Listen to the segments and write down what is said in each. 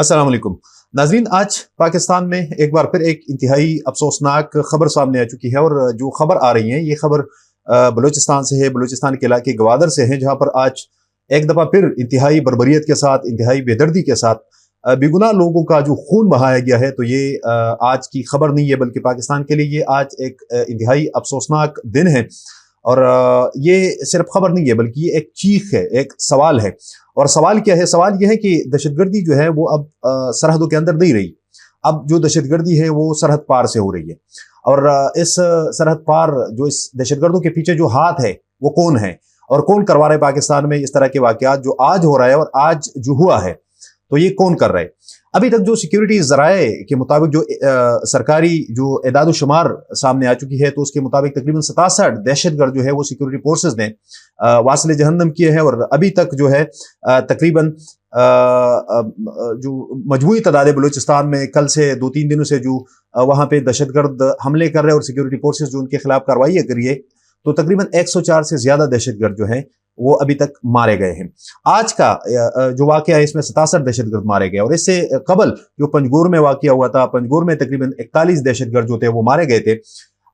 अस्सलाम वालेकुम नाजरीन। आज पाकिस्तान में एक बार फिर एक इंतहाई अफसोसनाक खबर सामने आ चुकी है और जो खबर आ रही है ये खबर बलूचिस्तान से है, बलूचिस्तान के इलाके गवादर से है, जहां पर आज एक दफ़ा फिर इंतहाई बर्बरियत के साथ, इंतहाई बेदर्दी के साथ बेगुनाह लोगों का जो खून बहाया गया है। तो ये आज की खबर नहीं है, बल्कि पाकिस्तान के लिए ये आज एक इंतहाई अफसोसनाक दिन है। और ये सिर्फ खबर नहीं है, बल्कि ये एक चीख है, एक सवाल है। और सवाल क्या है? सवाल ये है कि दहशतगर्दी जो है वो अब सरहदों के अंदर नहीं रही। अब जो दहशतगर्दी है वो सरहद पार से हो रही है। और इस सरहद पार जो इस दहशतगर्दों के पीछे जो हाथ है वो कौन है और कौन करवा रहा है पाकिस्तान में इस तरह के वाकयात जो आज हो रहा है और आज जो हुआ है, तो ये कौन कर रहा है? अभी तक जो सिक्योरिटी ज़राए के मुताबिक जो सरकारी जो एदाद शुमार सामने आ चुकी है, तो उसके मुताबिक तकरीबन 67 दहशतगर्द जो है वो सिक्योरिटी फोर्सेस ने वासिल जहन्नम किए हैं। और अभी तक जो है तकरीबन जो मजमूई तादाद बलूचिस्तान में कल से 2-3 दिनों से जो वहाँ पे दहशतगर्द हमले कर रहे हैं और सिक्योरिटी फोर्सेस जो उनके खिलाफ कार्रवाई कर रही है, तो तकरीबन 104 से ज्यादा दहशतगर्द जो है वो अभी तक मारे गए हैं। आज का जो वाकया है इसमें 67 दहशतगर्द मारे गए और इससे कबल जो पंजगोर में वाकया हुआ था, पंजगोर में तकरीबन 41 दहशतगर्द जो थे वो मारे गए थे।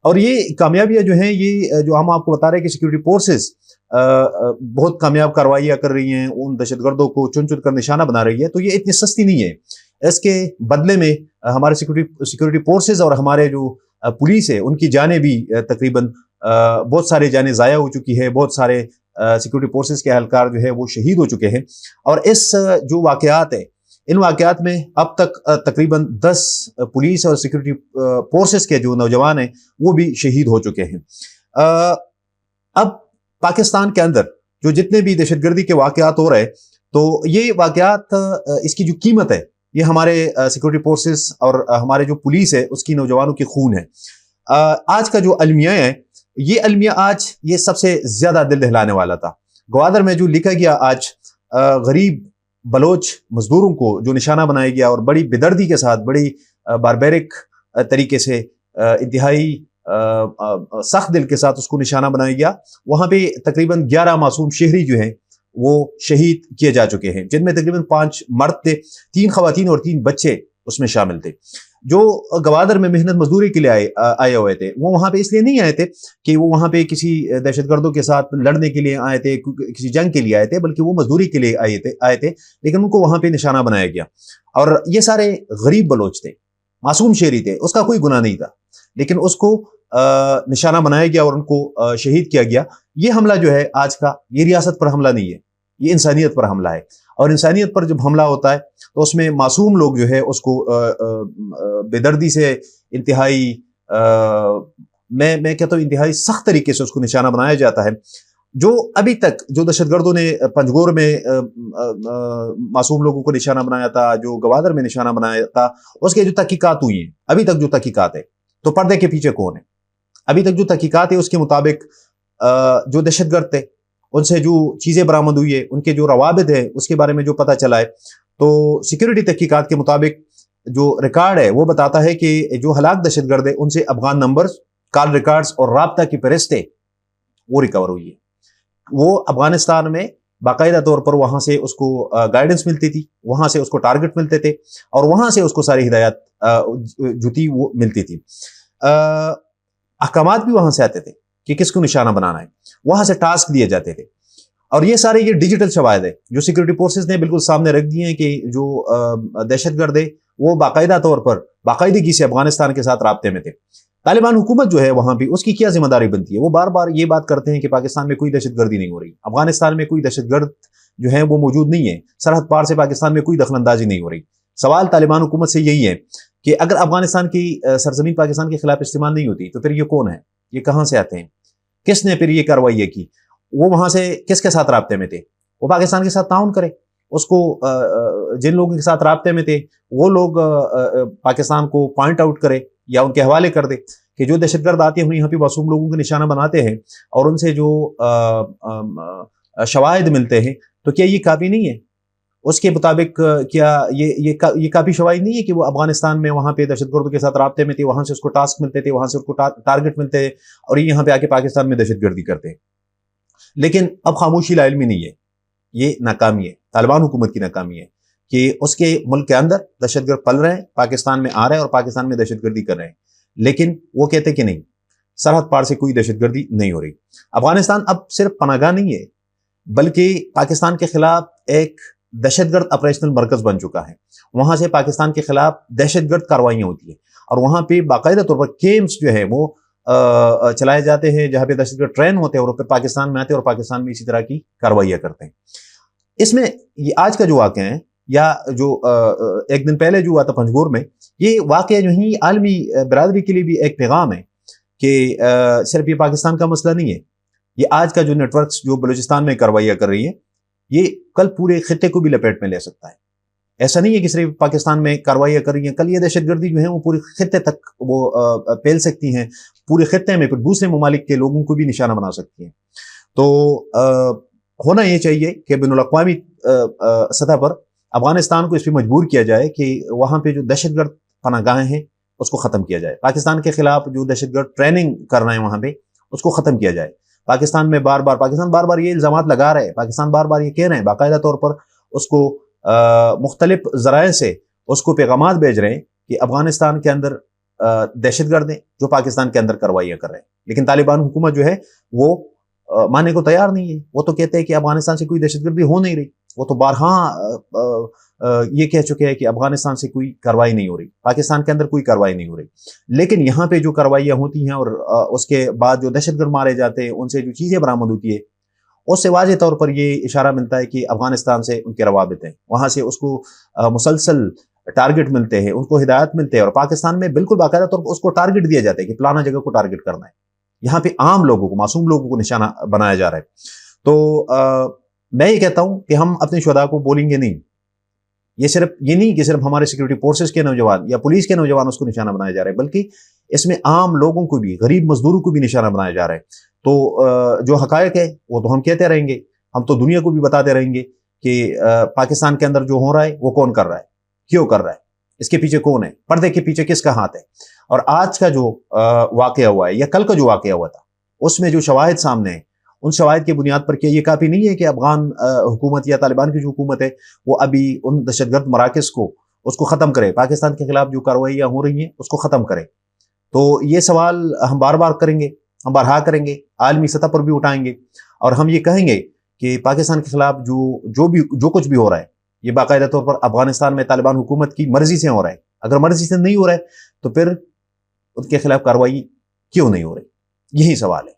और ये कामयाबियां जो हैं, ये जो हम आपको बता रहे हैं कि सिक्योरिटी फोर्सेस बहुत कामयाब कार्रवाइयां कर रही हैं, उन दहशतगर्दों को चुन चुन कर निशाना बना रही है, तो ये इतनी सस्ती नहीं है। इसके बदले में हमारे सिक्योरिटी फोर्सेस और हमारे जो पुलिस है उनकी जानें भी तकरीबन बहुत सारे जानें ज़ाया हो चुकी है, बहुत सारे सिक्योरिटी फोर्सेस के एहलकार जो है वो शहीद हो चुके हैं। और इस जो वाकयात है, इन वाकयात में अब तक तकरीबन 10 पुलिस और सिक्योरिटी फोर्सेस के जो नौजवान हैं वो भी शहीद हो चुके हैं। अब पाकिस्तान के अंदर जो जितने भी दहशतगर्दी के वाकयात हो रहे हैं, तो ये वाकयात इसकी जो कीमत है ये हमारे सिक्योरिटी फोर्सेस और हमारे जो पुलिस है उसकी नौजवानों की खून है। आज का जो अलमिया है, ये अलमिया आज ये सबसे ज्यादा दिल दहलाने वाला था। ग्वादर में जो लिखा गया आज गरीब बलोच मजदूरों को जो निशाना बनाया गया और बड़ी बेदर्दी के साथ, बड़ी बारबेरिक तरीके से, इंतहाई सख्त दिल के साथ उसको निशाना बनाया गया। वहां पे तकरीबन 11 मासूम शहरी जो हैं वो शहीद किए जा चुके हैं, जिनमें तकरीबन 5 मर्द थे, 3 खवातीन और 3 बच्चे उसमें शामिल थे। जो गवादर में मेहनत मजदूरी के लिए आए हुए थे, वो वहां पे इसलिए नहीं आए थे कि वो वहां पे किसी दहशतगर्दों के साथ लड़ने के लिए आए थे, किसी जंग के लिए आए थे, बल्कि वो मजदूरी के लिए आए थे। लेकिन उनको वहां पे निशाना बनाया गया और ये सारे गरीब बलोच थे, मासूम शहरी थे, उसका कोई गुनाह नहीं था, लेकिन उसको निशाना बनाया गया और उनको शहीद किया गया। ये हमला जो है आज का, ये रियासत पर हमला नहीं है, ये इंसानियत पर हमला है। और इंसानियत पर जब हमला होता है तो उसमें मासूम लोग जो है उसको बेदर्दी से, इंतहाई मैं कहता हूँ इंतहाई सख्त तरीके से उसको निशाना बनाया जाता है। जो अभी तक जो दहशतगर्दों ने पंजगोर में मासूम लोगों को निशाना बनाया था, जो गवादर में निशाना बनाया था, उसके जो तहकीकात हुई हैं, अभी तक जो तहकीकात है, तो पर्दे के पीछे कौन है? अभी तक जो तहकीकात है उसके मुताबिक जो दहशतगर्द थे उनसे जो चीजें बरामद हुई है, उनके जो रवाबित है उसके बारे में जो पता चला है, तो सिक्योरिटी तहकीकात के मुताबिक जो रिकॉर्ड है वो बताता है कि जो हलाक दहशतगर्द है उनसे अफगान नंबर, कॉल रिकॉर्ड्स और राब्ता की फहरिस्तें वो रिकवर हुई है। वो अफगानिस्तान में बाकायदा तौर पर वहां से उसको गाइडेंस मिलती थी, वहां से उसको टारगेट मिलते थे और वहां से उसको सारी हिदायत जो थी वो मिलती थी। अहकामात भी वहां से आते थे कि किसको निशाना बनाना है, वहां से टास्क दिए जाते थे। और ये सारे ये डिजिटल शवाहिद है जो सिक्योरिटी फोर्सेस ने बिल्कुल सामने रख दिए हैं कि जो दहशतगर्द है वो बाकायदा तौर पर बाकायदगी से अफगानिस्तान के साथ राब्ते में थे। तालिबान हुकूमत जो है वहां भी उसकी क्या जिम्मेदारी बनती है? वो बार बार ये बात करते हैं कि पाकिस्तान में कोई दहशतगर्दी नहीं हो रही, अफगानिस्तान में कोई दहशतगर्द जो है वो मौजूद नहीं है, सरहद पार से पाकिस्तान में कोई दखलंदाजी नहीं हो रही। सवाल तालिबान हुकूमत से यही है कि अगर अफगानिस्तान की सरजमीन पाकिस्तान के खिलाफ इस्तेमाल नहीं होती तो फिर ये कौन है, ये कहां से आते हैं, किसने फिर ये कार्रवाई की, वो वहां से किसके साथ राब्ते में थे? वो पाकिस्तान के साथ ताउन करे, उसको जिन लोगों के साथ राब्ते में थे वो लोग पाकिस्तान को पॉइंट आउट करे या उनके हवाले कर दे कि जो दहशतगर्द आते हैं यहाँ पे मासूम लोगों को निशाना बनाते हैं और उनसे जो शवाहिद मिलते हैं, तो क्या ये काफी नहीं है? उसके मुताबिक क्या ये काफी शवाहिद नहीं है कि वो अफगानिस्तान में वहां पे दहशतगर्दों के साथ राब्ते में थे, वहां से उसको टास्क मिलते थे, वहां से उसको टारगेट मिलते थे और ये यहाँ पे आके पाकिस्तान में दहशतगर्दी करते हैं। लेकिन अब खामोशी लाइल में नहीं है, ये नाकामी है, तालिबान हुकूमत की नाकामी है। کہ اس کے ملک کے اندر دہشت گرد پل رہے ہیں، پاکستان میں آ رہے ہیں اور پاکستان میں دہشت گردی کر رہے ہیں، لیکن وہ کہتے کہ نہیں، سرحد پار سے کوئی دہشت گردی نہیں ہو رہی۔ افغانستان اب صرف پناہ گاہ نہیں ہے، بلکہ پاکستان کے خلاف ایک دہشت گرد آپریشنل مرکز بن چکا ہے۔ وہاں سے پاکستان کے خلاف دہشت گرد کاروائیاں ہوتی ہیں، اور وہاں پہ باقاعدہ طور پر کیمپس جو ہے وہ چلائے جاتے ہیں، جہاں پہ دہشت گرد ٹرین ہوتے ہیں اور پھر پاکستان میں آتے ہیں اور پاکستان میں اسی طرح کی کاروائیاں کرتے ہیں۔ اس میں یہ آج کا جو واقعہ ہے، یا جو ایک دن پہلے جو ہوا تھا پنجگور میں، یہ واقعہ جو ہے عالمی برادری کے لیے بھی ایک پیغام ہے کہ صرف یہ پاکستان کا مسئلہ نہیں ہے، یہ آج کا جو نیٹ ورکس جو بلوچستان میں کاروائیاں کر رہی ہیں، یہ کل پورے خطے کو بھی لپیٹ میں لے سکتا ہے۔ ایسا نہیں ہے کہ صرف پاکستان میں کاروائیاں کر رہی ہیں، کل یہ دہشت گردی جو ہے وہ پورے خطے تک وہ پھیل سکتی ہیں، پورے خطے میں پھر دوسرے ممالک کے لوگوں کو بھی نشانہ بنا سکتی ہیں۔ تو ہونا یہ چاہیے کہ بین الاقوامی سطح پر افغانستان کو اس پہ مجبور کیا جائے کہ وہاں پہ جو دہشت گرد پناہ گاہیں ہیں اس کو ختم کیا جائے، پاکستان کے خلاف جو دہشت گرد ٹریننگ کر رہے ہیں وہاں پہ اس کو ختم کیا جائے۔ پاکستان بار بار یہ الزامات لگا رہے ہیں، پاکستان بار بار یہ کہہ رہے ہیں، باقاعدہ طور پر اس کو مختلف ذرائع سے اس کو پیغامات بھیج رہے ہیں کہ افغانستان کے اندر دہشت گرد ہیں جو پاکستان کے اندر کاروائیاں کر رہے ہیں، لیکن طالبان حکومت جو ہے وہ ماننے کو تیار نہیں ہے۔ وہ تو کہتے ہیں کہ افغانستان سے کوئی دہشت گردی ہو نہیں رہی، وہ تو بارہا یہ کہہ چکے ہیں کہ افغانستان سے کوئی کارروائی نہیں ہو رہی، پاکستان کے اندر کوئی کارروائی نہیں ہو رہی، لیکن یہاں پہ جو کاروائیاں ہوتی ہیں اور اس کے بعد جو دہشت گرد مارے جاتے ہیں، ان سے جو چیزیں برآمد ہوتی ہے، اس سے واضح طور پر یہ اشارہ ملتا ہے کہ افغانستان سے ان کے روابط ہیں، وہاں سے اس کو مسلسل ٹارگٹ ملتے ہیں، ان کو ہدایت ملتے ہیں، اور پاکستان میں بالکل باقاعدہ طور پر اس کو ٹارگٹ دیا جاتا ہے کہ فلانا جگہ کو ٹارگٹ کرنا ہے۔ یہاں پہ عام لوگوں کو، معصوم لوگوں کو نشانہ بنایا جا رہا ہے۔ تو میں یہ کہتا ہوں کہ ہم اپنے شہداء کو بولیں گے نہیں، یہ نہیں کہ صرف ہمارے سیکورٹی فورسز کے نوجوان یا پولیس کے نوجوان اس کو نشانہ بنایا جا رہا ہے، بلکہ اس میں عام لوگوں کو بھی، غریب مزدوروں کو بھی نشانہ بنایا جا رہا ہے۔ تو جو حقائق ہے وہ تو ہم کہتے رہیں گے، ہم تو دنیا کو بھی بتاتے رہیں گے کہ پاکستان کے اندر جو ہو رہا ہے وہ کون کر رہا ہے، کیوں کر رہا ہے، اس کے پیچھے کون ہے، پردے کے پیچھے کس کا ہاتھ ہے۔ اور آج کا جو واقعہ ہوا ہے یا کل کا جو واقعہ ہوا تھا، اس میں جو شواہد سامنے ہیں، ان شواہد کی بنیاد پر کیا یہ کافی نہیں ہے کہ افغان حکومت یا طالبان کی جو حکومت ہے وہ ابھی ان دہشت گرد مراکز کو اس کو ختم کرے، پاکستان کے خلاف جو کارروائیاں ہو رہی ہیں اس کو ختم کرے؟ تو یہ سوال ہم بار بار کریں گے، ہم بارہا کریں گے، عالمی سطح پر بھی اٹھائیں گے، اور ہم یہ کہیں گے کہ پاکستان کے خلاف جو کچھ بھی ہو رہا ہے یہ باقاعدہ طور پر افغانستان میں طالبان حکومت کی مرضی سے ہو رہا ہے۔ اگر مرضی سے نہیں ہو رہا ہے تو پھر ان کے خلاف کارروائی کیوں نہیں ہو رہی؟ یہی سوال ہے۔